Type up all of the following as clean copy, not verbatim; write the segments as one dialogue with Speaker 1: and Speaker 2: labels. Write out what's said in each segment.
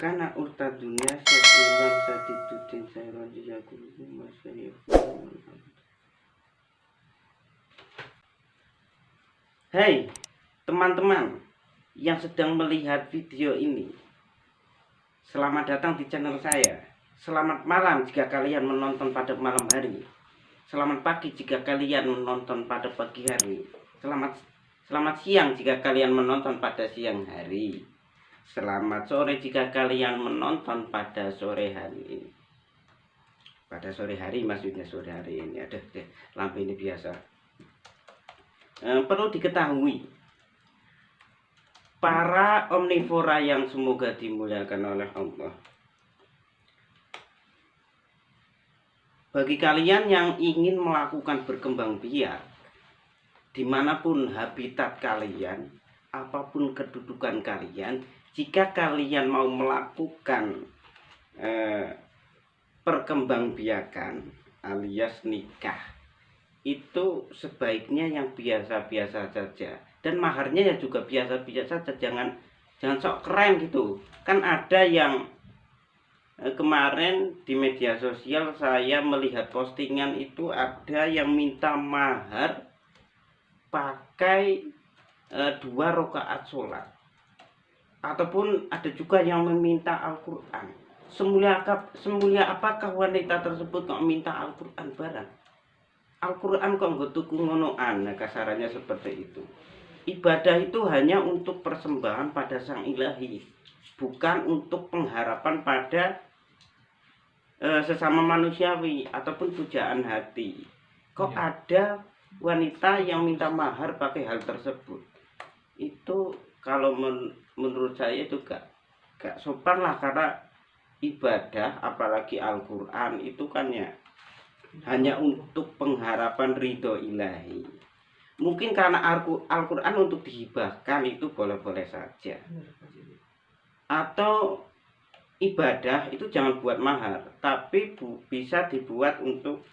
Speaker 1: Wakana Ustadz Dunia Imam Sadituddin Sairodi Yakulubu Masyayikh. Hai teman-teman yang sedang melihat video ini, selamat datang di channel saya. Selamat malam jika kalian menonton pada malam hari. Selamat pagi jika kalian menonton pada pagi hari. Selamat siang jika kalian menonton pada siang hari. Selamat sore jika kalian menonton pada sore hari ini. Pada sore hari maksudnya sore hari ini. Aduh, lampu ini biasa. Perlu diketahui, para omnivora yang semoga dimuliakan oleh Allah, bagi kalian yang ingin melakukan berkembang biak dimanapun habitat kalian, apapun kedudukan kalian, jika kalian mau melakukan perkembangbiakan alias nikah, itu sebaiknya yang biasa-biasa saja, dan maharnya ya juga biasa-biasa saja. Jangan sok keren gitu. Kan ada yang kemarin di media sosial saya melihat postingan itu, ada yang minta mahar pakai 2 rakaat sholat, ataupun ada juga yang meminta Al-Quran. Semulia apakah wanita tersebut kok minta Al-Quran barang? Al-Quran kok nggak tuku ngonoan, kasarannya seperti itu. Ibadah itu hanya untuk persembahan pada Sang Ilahi, bukan untuk pengharapan pada sesama manusiawi ataupun pujaan hati. Kok ada wanita yang minta mahar pakai hal tersebut? Itu kalau menurut saya itu gak sopan lah, karena ibadah apalagi Al-Quran itu kan ya hanya untuk pengharapan ridho ilahi. Mungkin karena Al-Quran untuk dihibahkan itu boleh-boleh saja, atau ibadah itu jangan buat mahar, tapi bisa dibuat untuk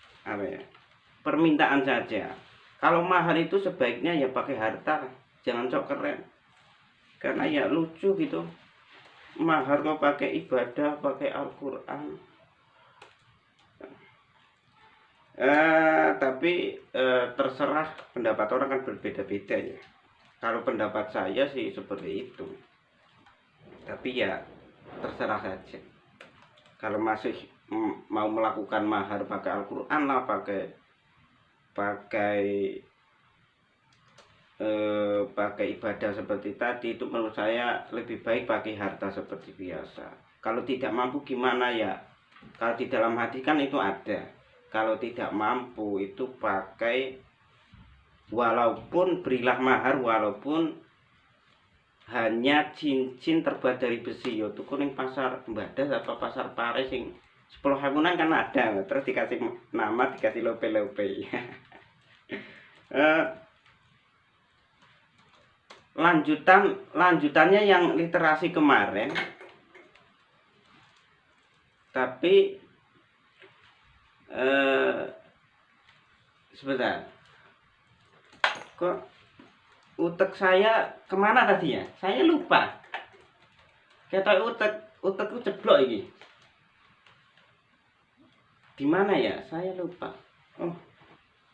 Speaker 1: permintaan saja. Kalau mahar itu sebaiknya ya pakai harta, jangan sok keren, karena ya lucu gitu. Mahar kok pakai ibadah, pakai Al-Quran. Tapi terserah, pendapat orang kan berbeda-beda ya. Kalau pendapat saya sih seperti itu, tapi ya terserah saja. Kalau masih mau melakukan mahar pakai Al-Quran lah, pakai ibadah seperti tadi, itu menurut saya lebih baik pakai harta seperti biasa. Kalau tidak mampu gimana ya? Kalau di dalam hati kan itu ada. Kalau tidak mampu itu pakai, walaupun berilah mahar, walaupun hanya cincin terbuat dari besi, yo tuku ning pasar Mbadas atau pasar Paris sing 10.000-an kan ada, terus dikasih nama, dikasih lope-lope. Lanjutannya yang literasi kemarin, tapi sebentar, kok utek saya kemana tadi ya? Saya lupa. Kata utekku ceblok ini. Di mana ya? Saya lupa. Oh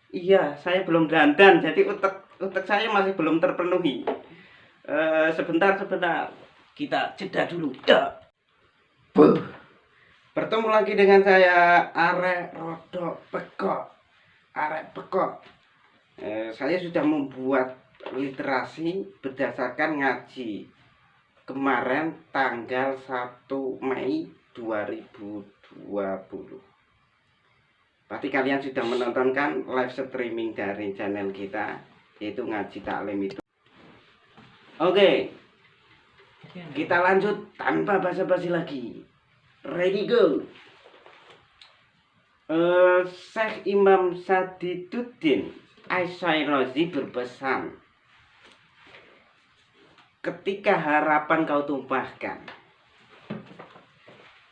Speaker 1: iya, saya belum dandan, jadi utek saya masih belum terpenuhi. Sebentar, kita jeda dulu. Bertemu lagi dengan saya, Arek Rodok Pekok. Saya sudah membuat literasi berdasarkan ngaji kemarin tanggal 1 Mei 2020. Pasti kalian sudah menonton kan live streaming dari channel kita, yaitu Ngaji Taklim itu. Oke, kita lanjut tanpa basa-basi lagi. Ready go. Syekh Imam Sadituddin Sairodi berpesan, ketika harapan kau tumpahkan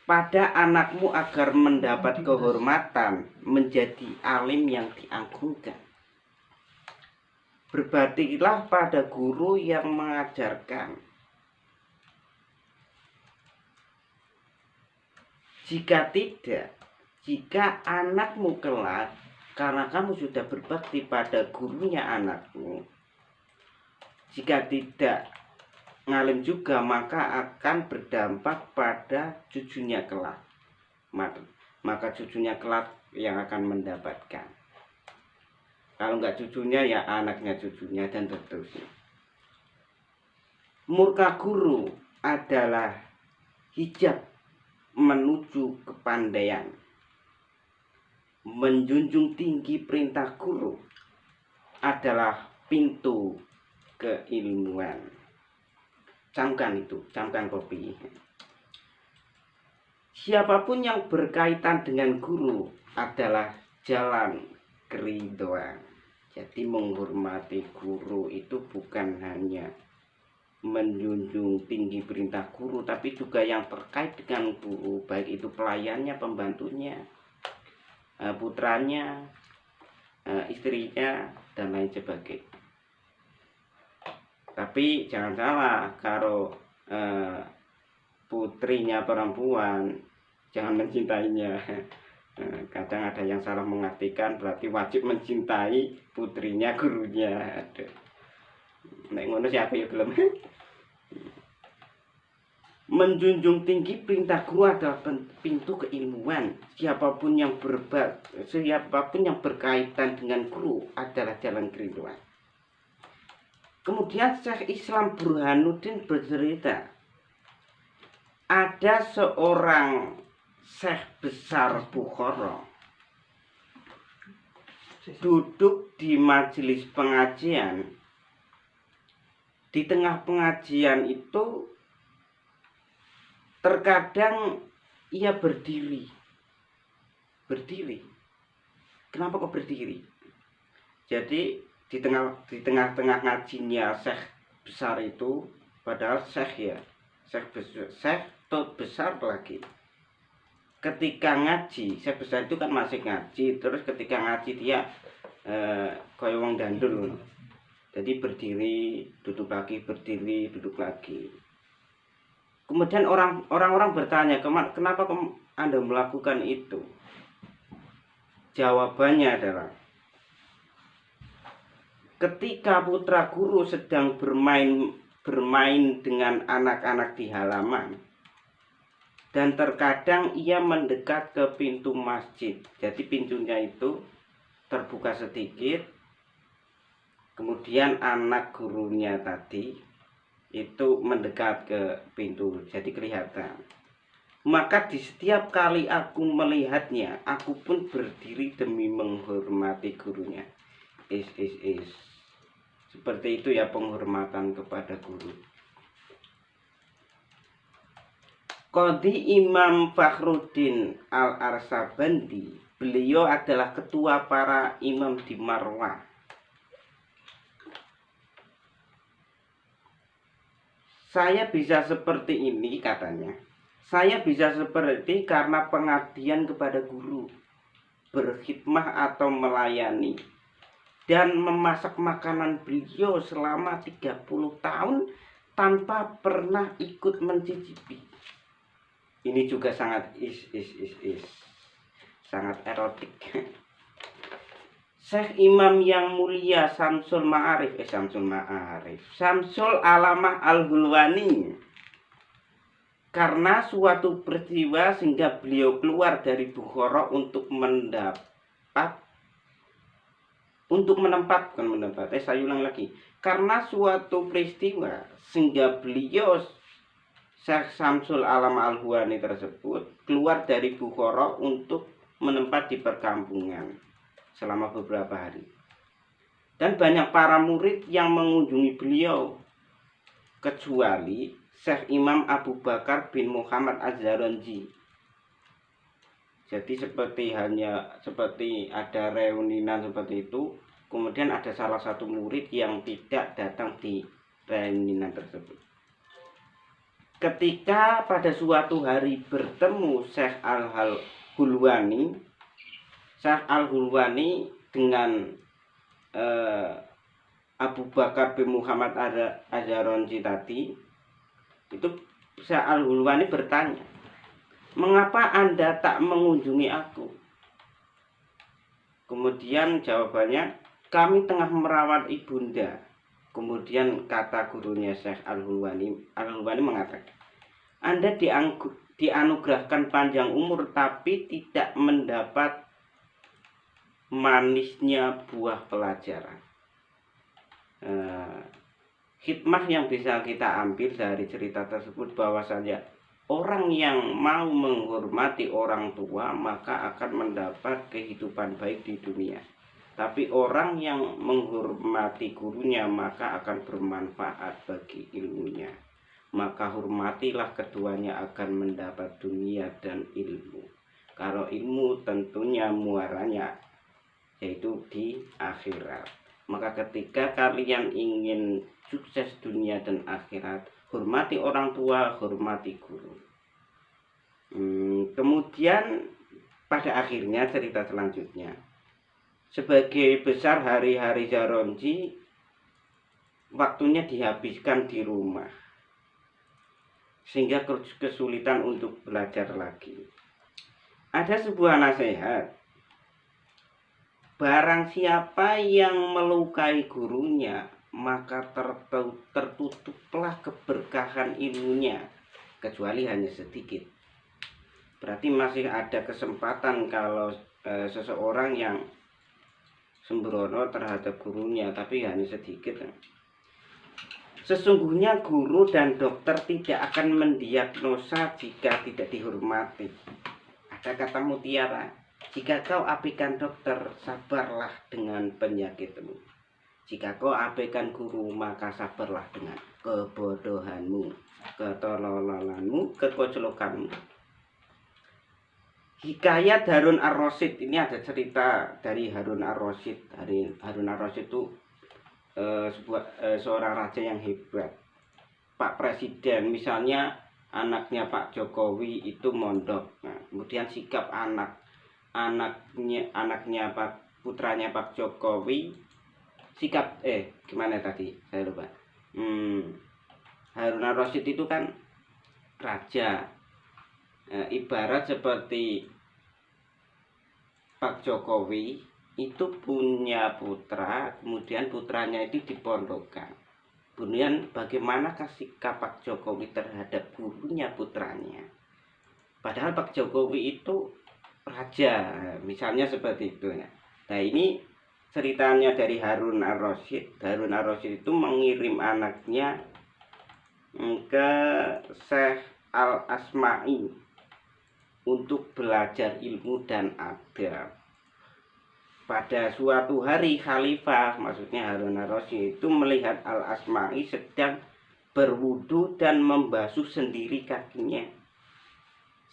Speaker 1: pada anakmu agar mendapat kehormatan, menjadi alim yang diagungkan, berbaktilah pada guru yang mengajarkan. Jika tidak, jika anakmu kelak karena kamu sudah berbakti pada gurunya anakmu, jika tidak ngalim juga maka akan berdampak pada cucunya kelak. Maka cucunya kelak yang akan mendapatkan. Kalau nggak cucunya ya anaknya cucunya dan seterusnya. Murka guru adalah hijab menuju kepandaian. Menjunjung tinggi perintah guru adalah pintu keilmuan. Camkan itu, camkan kopi. Siapapun yang berkaitan dengan guru adalah jalan keridhaan. Jadi menghormati guru itu bukan hanya menjunjung tinggi perintah guru, tapi juga yang terkait dengan guru, baik itu pelayannya, pembantunya, putranya, istrinya, dan lain sebagainya. Tapi jangan salah, kalau putrinya perempuan jangan mencintainya. Kadang ada yang salah mengartikan berarti wajib mencintai putrinya gurunya. Nek ngono siapa ya belum. Menjunjung tinggi perintah guru adalah pintu keilmuan. Siapapun yang berkaitan dengan guru adalah jalan keridhaan. Kemudian Syekh Islam Burhanuddin bercerita, ada seorang Syekh besar Bukhara duduk di majelis pengajian. Di tengah pengajian itu terkadang ia berdiri. Kenapa kok berdiri? Jadi di tengah-tengah ngajinya Syekh besar itu, padahal Syekh besar lagi. Ketika ngaji, Syekh besar itu kan masih ngaji, terus ketika ngaji dia kaya wong dandul. Jadi berdiri, duduk lagi, berdiri, duduk lagi. Kemudian orang-orang bertanya, kenapa Anda melakukan itu? Jawabannya adalah, ketika putra guru sedang bermain dengan anak-anak di halaman, dan terkadang ia mendekat ke pintu masjid. Jadi pintunya itu terbuka sedikit, kemudian anak gurunya tadi itu mendekat ke pintu, jadi kelihatan. Maka di setiap kali aku melihatnya, aku pun berdiri demi menghormati gurunya. Seperti itu ya penghormatan kepada guru. Qadhi Imam Fakhruddin Al-Arsabandi, beliau adalah ketua para imam di Marwah. Saya bisa seperti ini, katanya. Saya bisa seperti karena pengabdian kepada guru, berkhidmah atau melayani, dan memasak makanan beliau selama 30 tahun tanpa pernah ikut mencicipi. Ini juga sangat sangat erotik. Syekh Imam yang mulia Syamsul Alamah Al-Hulwani, karena suatu peristiwa sehingga beliau keluar dari Bukhara untuk karena suatu peristiwa sehingga beliau Syekh Syamsul Alamah Al-Hulwani tersebut keluar dari Bukhara untuk menempat di perkampungan selama beberapa hari. Dan banyak para murid yang mengunjungi beliau, kecuali Syekh Imam Abu Bakar bin Muhammad Az-Zaronji. Jadi seperti ada reunian seperti itu, kemudian ada salah satu murid yang tidak datang di reunian tersebut. Ketika pada suatu hari bertemu Syekh Al-Hulwani dengan Abu Bakar bin Muhammad Az-Zaronji tadi, itu Syekh Al-Hulwani bertanya, mengapa Anda tak mengunjungi aku? Kemudian jawabannya, kami tengah merawat ibunda. Kemudian kata gurunya Syekh Al-Hulwani mengatakan, Anda dianugerahkan panjang umur tapi tidak mendapat manisnya buah pelajaran. Hikmah yang bisa kita ambil dari cerita tersebut bahwasanya orang yang mau menghormati orang tua maka akan mendapat kehidupan baik di dunia. Tapi orang yang menghormati gurunya maka akan bermanfaat bagi ilmunya. Maka hormatilah keduanya akan mendapat dunia dan ilmu. Kalau ilmu tentunya muaranya yaitu di akhirat. Maka ketika kalian ingin sukses dunia dan akhirat, hormati orang tua, hormati guru. Kemudian pada akhirnya cerita selanjutnya, sebagai besar hari-hari Jaronji waktunya dihabiskan di rumah sehingga kesulitan untuk belajar lagi. Ada sebuah nasihat, barang siapa yang melukai gurunya maka tertutuplah keberkahan ilmunya kecuali hanya sedikit. Berarti masih ada kesempatan kalau seseorang yang sembrono terhadap gurunya, tapi hanya sedikit. Sesungguhnya guru dan dokter tidak akan mendiagnosa jika tidak dihormati. Ada kata mutiara, jika kau abaikan dokter, sabarlah dengan penyakitmu. Jika kau abaikan guru, maka sabarlah dengan kebodohanmu, ketololanmu, kekoclokanmu. Hikayat Harun Ar-Rasyid, ini ada cerita dari Harun Ar-Rasyid. Harun Ar-Rasyid itu seorang raja yang hebat. Pak Presiden, misalnya anaknya Pak Jokowi itu mondok. Nah, kemudian sikap anaknya putranya Pak Jokowi sikap gimana tadi? Saya lupa. Harun Ar-Rasyid itu kan raja. Ibarat seperti Pak Jokowi itu punya putra, kemudian putranya itu dipondokkan. Kemudian bagaimanakah sikap Pak Jokowi terhadap gurunya putranya? Padahal Pak Jokowi itu raja, misalnya seperti itu. Nah, ini ceritanya dari Harun Ar-Rasyid. Harun Ar-Rasyid itu mengirim anaknya ke Syekh Al-Asma'i untuk belajar ilmu dan adab. Pada suatu hari khalifah, maksudnya Harun Ar-Rasyid itu melihat Al-Asma'i sedang berwudu dan membasuh sendiri kakinya.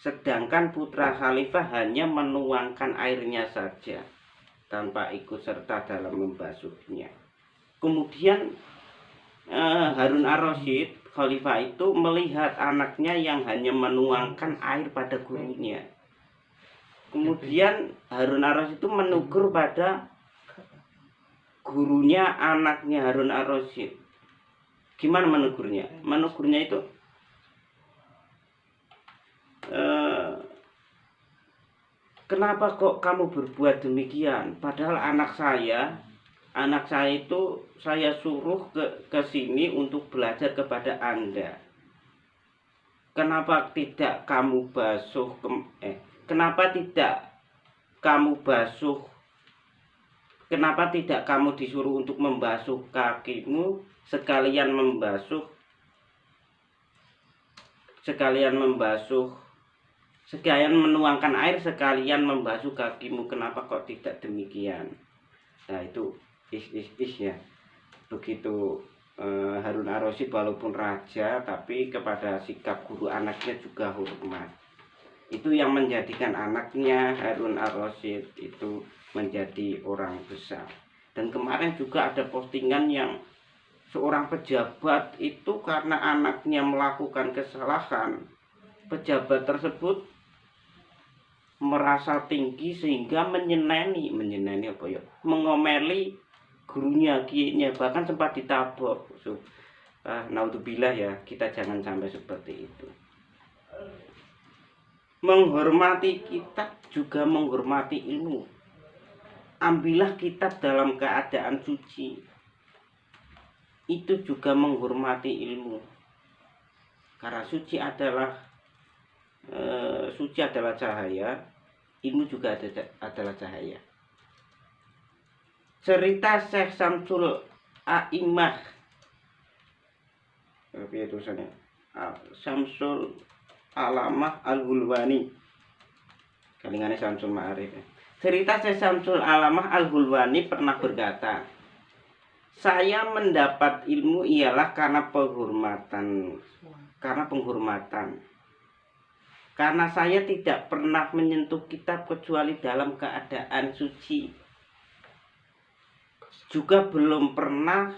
Speaker 1: Sedangkan putra khalifah hanya menuangkan airnya saja tanpa ikut serta dalam membasuhnya. Kemudian Harun Ar-Rasyid khalifah itu melihat anaknya yang hanya menuangkan air pada gurunya. Kemudian Harun Ar-Rasyid itu menegur pada gurunya anaknya Harun Ar-Rasyid. Gimana menegurnya? Menegurnya itu kenapa kok kamu berbuat demikian? Padahal anak saya itu saya suruh ke sini untuk belajar kepada Anda. Kenapa tidak kamu basuh kenapa tidak kamu disuruh untuk membasuh kakimu sekalian menuangkan air sekalian membasuh kakimu, kenapa kok tidak demikian? Nah, itu ya. Begitu Harun Ar-Rasyid walaupun raja tapi kepada sikap guru anaknya juga hormat. Itu yang menjadikan anaknya Harun Ar-Rasyid itu menjadi orang besar. Dan kemarin juga ada postingan yang seorang pejabat itu karena anaknya melakukan kesalahan, pejabat tersebut merasa tinggi sehingga mengomeli gurunya, kiainya, bahkan sempat ditabok. Naudzubillah ya, kita jangan sampai seperti itu. menghormati kitab juga menghormati ilmu. Ambillah kitab dalam keadaan suci, itu juga menghormati ilmu. Karena suci adalah cahaya, ilmu juga adalah cahaya. Cerita Syekh Syamsul A'imah, Syamsul Alamah Al-Hulwani, kalingane Syamsul Ma'arif. Cerita Syekh Syamsul Alamah Al-Hulwani pernah berkata, saya mendapat ilmu ialah karena penghormatan. Karena saya tidak pernah menyentuh kitab kecuali dalam keadaan suci. Juga belum pernah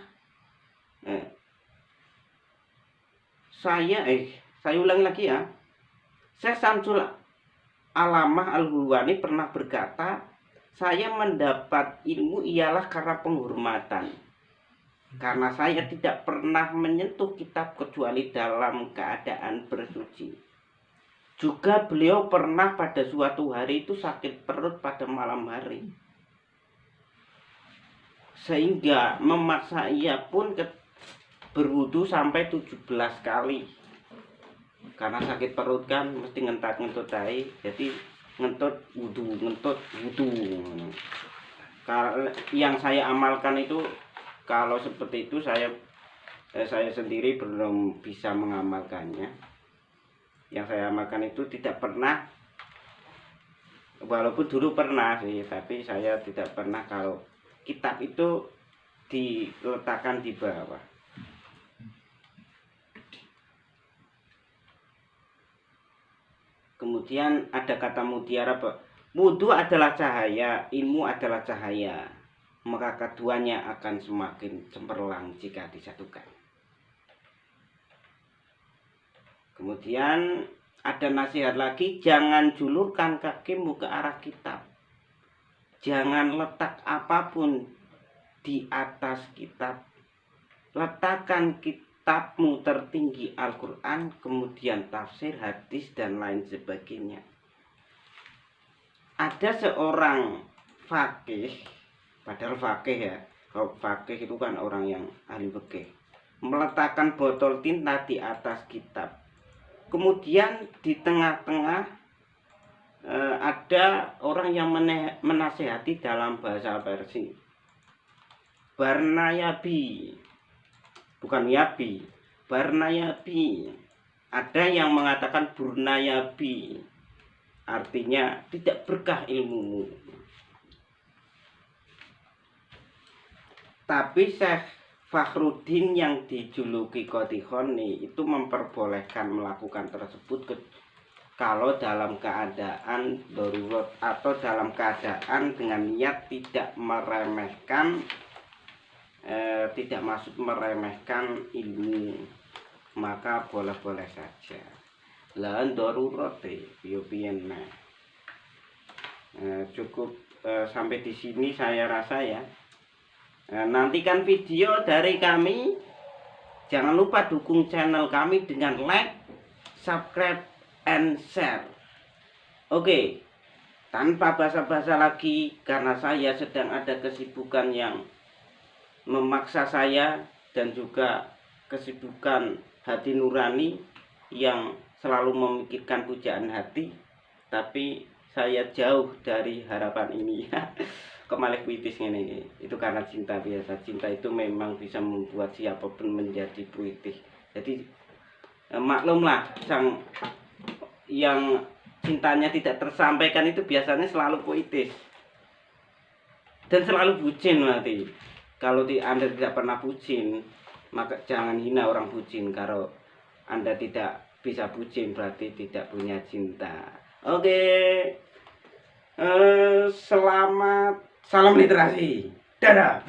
Speaker 1: saya ulangi lagi ya. Syekh Syamsul Alamah Al-Hulwani pernah berkata, saya mendapat ilmu ialah karena penghormatan. Karena saya tidak pernah menyentuh kitab kecuali dalam keadaan bersuci. Juga beliau pernah pada suatu hari itu sakit perut pada malam hari, sehingga memaksa ia pun berwudu sampai 17 kali. Karena sakit perut kan mesti ngentut tai, jadi ngentut wudu. Kalau yang saya amalkan itu, kalau seperti itu saya sendiri belum bisa mengamalkannya. Yang saya amalkan itu tidak pernah, walaupun dulu pernah sih, tapi saya tidak pernah kalau kitab itu diletakkan di bawah. Kemudian ada kata mutiara, wudu adalah cahaya, ilmu adalah cahaya, maka keduanya akan semakin cemerlang jika disatukan. Kemudian ada nasihat lagi, jangan julurkan kakimu ke arah kitab. Jangan letak apapun di atas kitab. Letakkan kitabmu tertinggi Al-Quran, kemudian tafsir, hadis, dan lain sebagainya. Ada seorang fakih, padahal fakih ya, kalau fakih itu kan orang yang ahli fikih, meletakkan botol tinta di atas kitab. Kemudian di tengah-tengah ada orang yang menasehati dalam bahasa Persia. Barnayabi, bukan yabi, Barnayabi. Ada yang mengatakan Burnayabi, artinya tidak berkah ilmumu. Tapi Syekh Fakhruddin yang dijuluki Qodhikhoni itu memperbolehkan melakukan tersebut kalau dalam keadaan darurat atau dalam keadaan dengan niat tidak meremehkan, tidak maksud meremehkan ilmu, maka boleh-boleh saja. Lah darurat piye-piyen cukup sampai di sini saya rasa ya. Nantikan video dari kami. Jangan lupa dukung channel kami dengan like, subscribe, and share. Oke, tanpa basa-basa lagi, karena saya sedang ada kesibukan yang memaksa saya, dan juga kesibukan hati nurani yang selalu memikirkan pujaan hati, tapi saya jauh dari harapan ini. Kok malah puitis ini? Itu karena cinta biasa. Cinta itu memang bisa membuat siapapun menjadi puitis. Jadi maklumlah, sang yang cintanya tidak tersampaikan itu biasanya selalu puitis dan selalu bucin nanti. Kalau Anda tidak pernah bucin, maka jangan hina orang bucin. Kalau Anda tidak bisa bucin, berarti tidak punya cinta. Oke. Selamat, salam literasi. Dadah.